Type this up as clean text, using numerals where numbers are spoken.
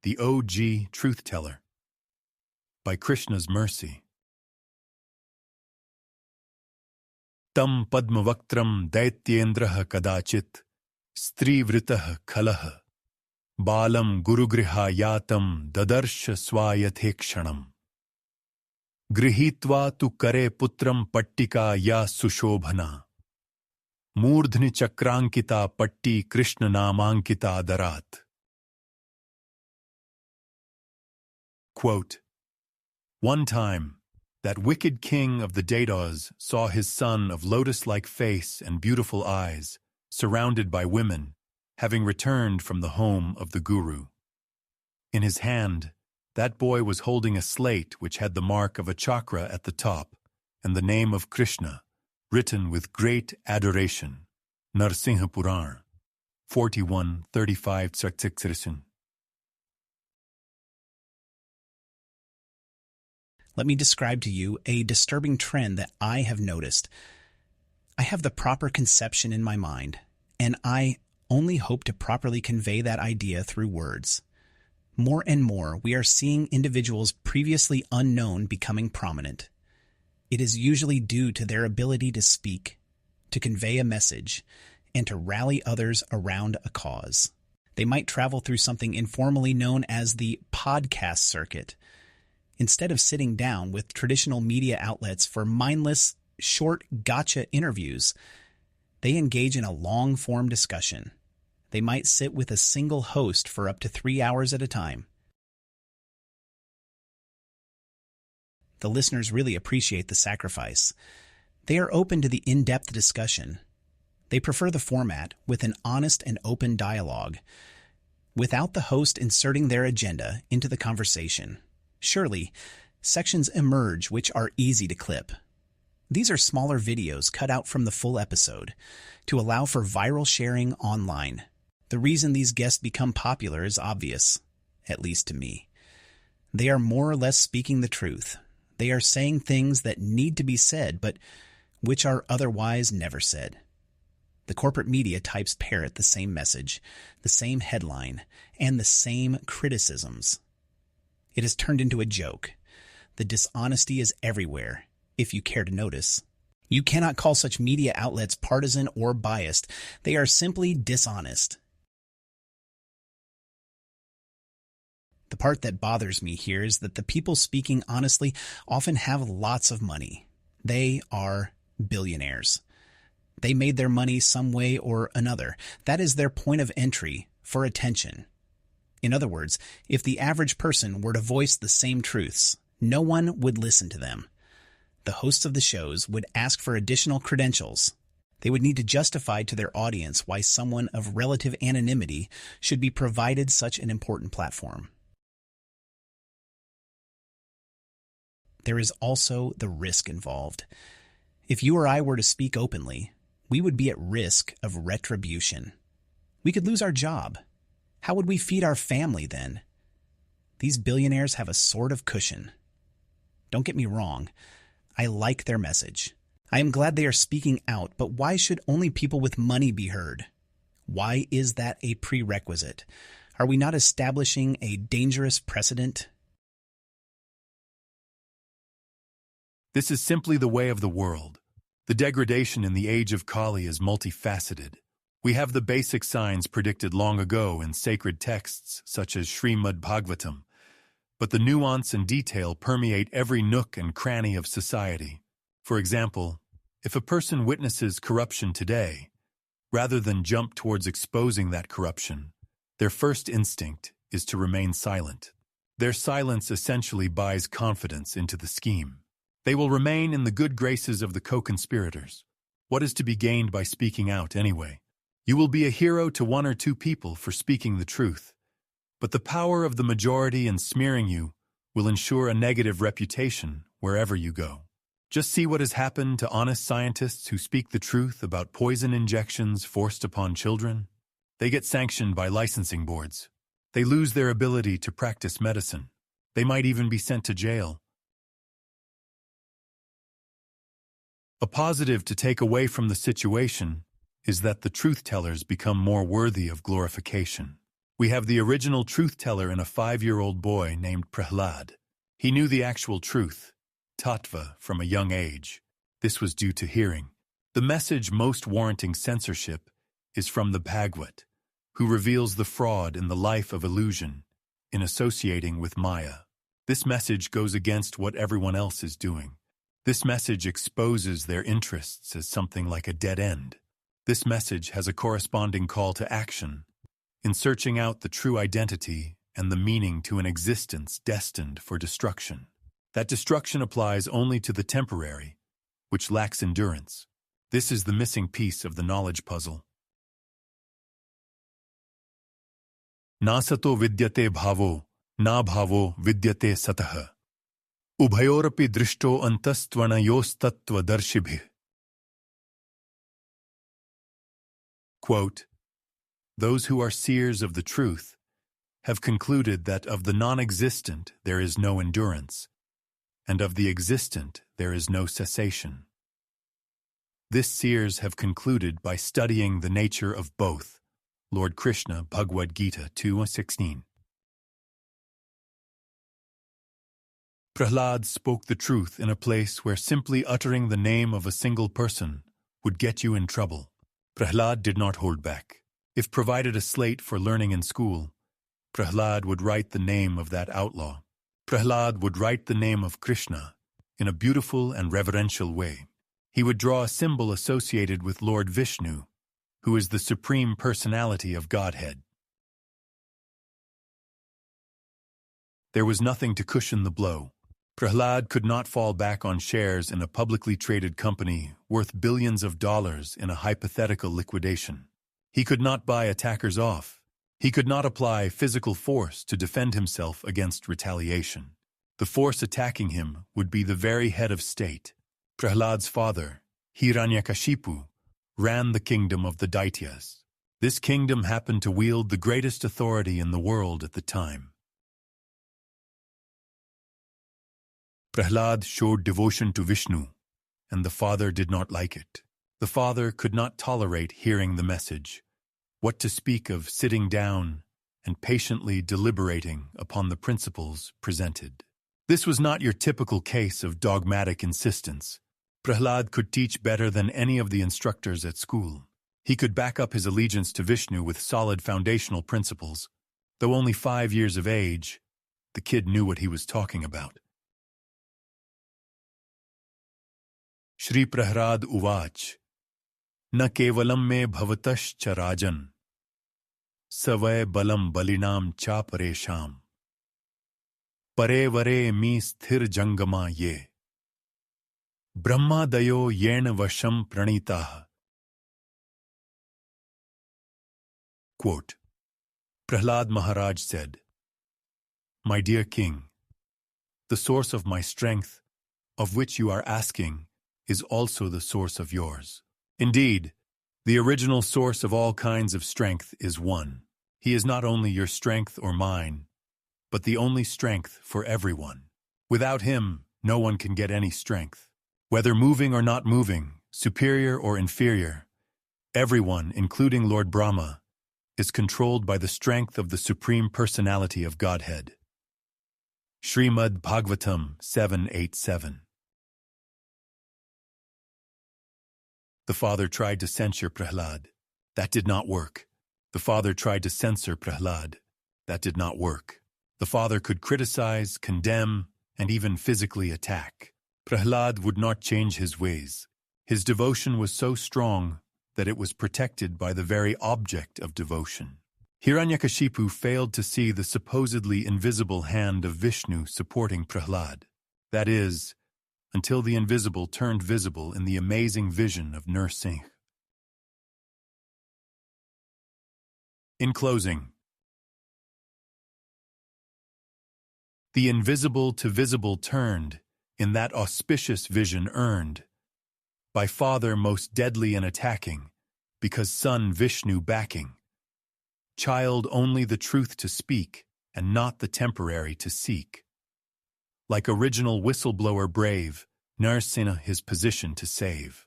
the OG Truthteller. By Krishna's mercy. Tam padmavaktram daityendraha kadachit strivritah khalah balam gurugriha yatam dadarsha swayathekshanam grihitva tu kare putram pattika ya sushobhana मूर्धनि चक्रांकिता पट्टी कृष्ण नामांकिता दरात. Quote, one time, that wicked king of the Daityas saw his son of lotus-like face and beautiful eyes, surrounded by women, having returned from the home of the guru. In his hand, that boy was holding a slate which had the mark of a chakra at the top and the name of Krishna, written with great adoration. Narasimha Purana, 41:35-36. Let me describe to you a disturbing trend that I have noticed. I have the proper conception in my mind, and I only hope to properly convey that idea through words. More and more, we are seeing individuals previously unknown becoming prominent. It is usually due to their ability to speak, to convey a message, and to rally others around a cause. They might travel through something informally known as the podcast circuit. Instead of sitting down with traditional media outlets for mindless, short gotcha interviews, they engage in a long-form discussion. They might sit with a single host for up to 3 hours at a time. The listeners really appreciate the sacrifice. They are open to the in-depth discussion. They prefer the format with an honest and open dialogue, without the host inserting their agenda into the conversation. Surely, sections emerge which are easy to clip. These are smaller videos cut out from the full episode to allow for viral sharing online. The reason these guests become popular is obvious, at least to me. They are more or less speaking the truth. They are saying things that need to be said, but which are otherwise never said. The corporate media types parrot the same message, the same headline, and the same criticisms. It has turned into a joke. The dishonesty is everywhere, if you care to notice. You cannot call such media outlets partisan or biased. They are simply dishonest. The part that bothers me here is that the people speaking honestly often have lots of money. They are billionaires. They made their money some way or another. That is their point of entry for attention. In other words, if the average person were to voice the same truths, no one would listen to them. The hosts of the shows would ask for additional credentials. They would need to justify to their audience why someone of relative anonymity should be provided such an important platform. There is also the risk involved. If you or I were to speak openly, we would be at risk of retribution. We could lose our job. How would we feed our family then? These billionaires have a sort of cushion. Don't get me wrong. I like their message. I am glad they are speaking out, but why should only people with money be heard? Why is that a prerequisite? Are we not establishing a dangerous precedent? This is simply the way of the world. The degradation in the age of Kali is multifaceted. We have the basic signs predicted long ago in sacred texts such as Srimad Bhagavatam, but the nuance and detail permeate every nook and cranny of society. For example, if a person witnesses corruption today, rather than jump towards exposing that corruption, their first instinct is to remain silent. Their silence essentially buys confidence into the scheme. They will remain in the good graces of the co-conspirators. What is to be gained by speaking out anyway? You will be a hero to 1 or 2 people for speaking the truth, but the power of the majority in smearing you will ensure a negative reputation wherever you go. Just see what has happened to honest scientists who speak the truth about poison injections forced upon children. They get sanctioned by licensing boards. They lose their ability to practice medicine. They might even be sent to jail. A positive to take away from the situation is that the truth tellers become more worthy of glorification. We have the original truth-teller in a 5-year-old boy named Prahlad. He knew the actual truth, tattva, from a young age. This was due to hearing. The message most warranting censorship is from the Bhagavad, who reveals the fraud in the life of illusion in associating with Maya. This message goes against what everyone else is doing. This message exposes their interests as something like a dead end. This message has a corresponding call to action in searching out the true identity and the meaning to an existence destined for destruction. That destruction applies only to the temporary, which lacks endurance. This is the missing piece of the knowledge puzzle. Na sato vidyate bhavo, na bhavo vidyate satah. Ubhayorapi drishto antastvana tattva darshibhi. Quote, those who are seers of the truth have concluded that of the non-existent there is no endurance, and of the existent there is no cessation. This seers have concluded by studying the nature of both. Lord Krishna, Bhagavad-gita 2:16. Prahlad spoke the truth in a place where simply uttering the name of a single person would get you in trouble. Prahlad did not hold back. If provided a slate for learning in school, Prahlad would write the name of that outlaw. Prahlad would write the name of Krishna in a beautiful and reverential way. He would draw a symbol associated with Lord Vishnu, who is the Supreme Personality of Godhead. There was nothing to cushion the blow. Prahlad could not fall back on shares in a publicly traded company worth billions of dollars in a hypothetical liquidation. He could not buy attackers off. He could not apply physical force to defend himself against retaliation. The force attacking him would be the very head of state. Prahlad's father, Hiranyakashipu, ran the kingdom of the Daityas. This kingdom happened to wield the greatest authority in the world at the time. Prahlad showed devotion to Vishnu, and the father did not like it. The father could not tolerate hearing the message. What to speak of sitting down and patiently deliberating upon the principles presented. This was not your typical case of dogmatic insistence. Prahlad could teach better than any of the instructors at school. He could back up his allegiance to Vishnu with solid foundational principles. Though only 5 years of age, the kid knew what he was talking about. Shri Prahlad Uvach, Na kevalam me bhavatascha rajan, savay balam balinam cha paresham, pare vare mi sthir jangama ye, brahma dayo yena vasham pranitah. Quote, Prahlad Maharaj said, My dear king, the source of my strength, of which you are asking, is also the source of yours. Indeed, the original source of all kinds of strength is one. He is not only your strength or mine, but the only strength for everyone. Without him, no one can get any strength. Whether moving or not moving, superior or inferior, everyone, including Lord Brahma, is controlled by the strength of the Supreme Personality of Godhead. Srimad Bhagavatam 787. The father tried to censure Prahlad. That did not work. The father tried to censor Prahlad. That did not work. The father could criticize, condemn, and even physically attack. Prahlad would not change his ways. His devotion was so strong that it was protected by the very object of devotion. Hiranyakashipu failed to see the supposedly invisible hand of Vishnu supporting Prahlad. That is, until the invisible turned visible in the amazing vision of Narasimha. In closing, the invisible to visible turned in that auspicious vision earned, by father most deadly and attacking, because son Vishnu backing, child only the truth to speak and not the temporary to seek. Like original whistleblower brave, Narasimha his position to save.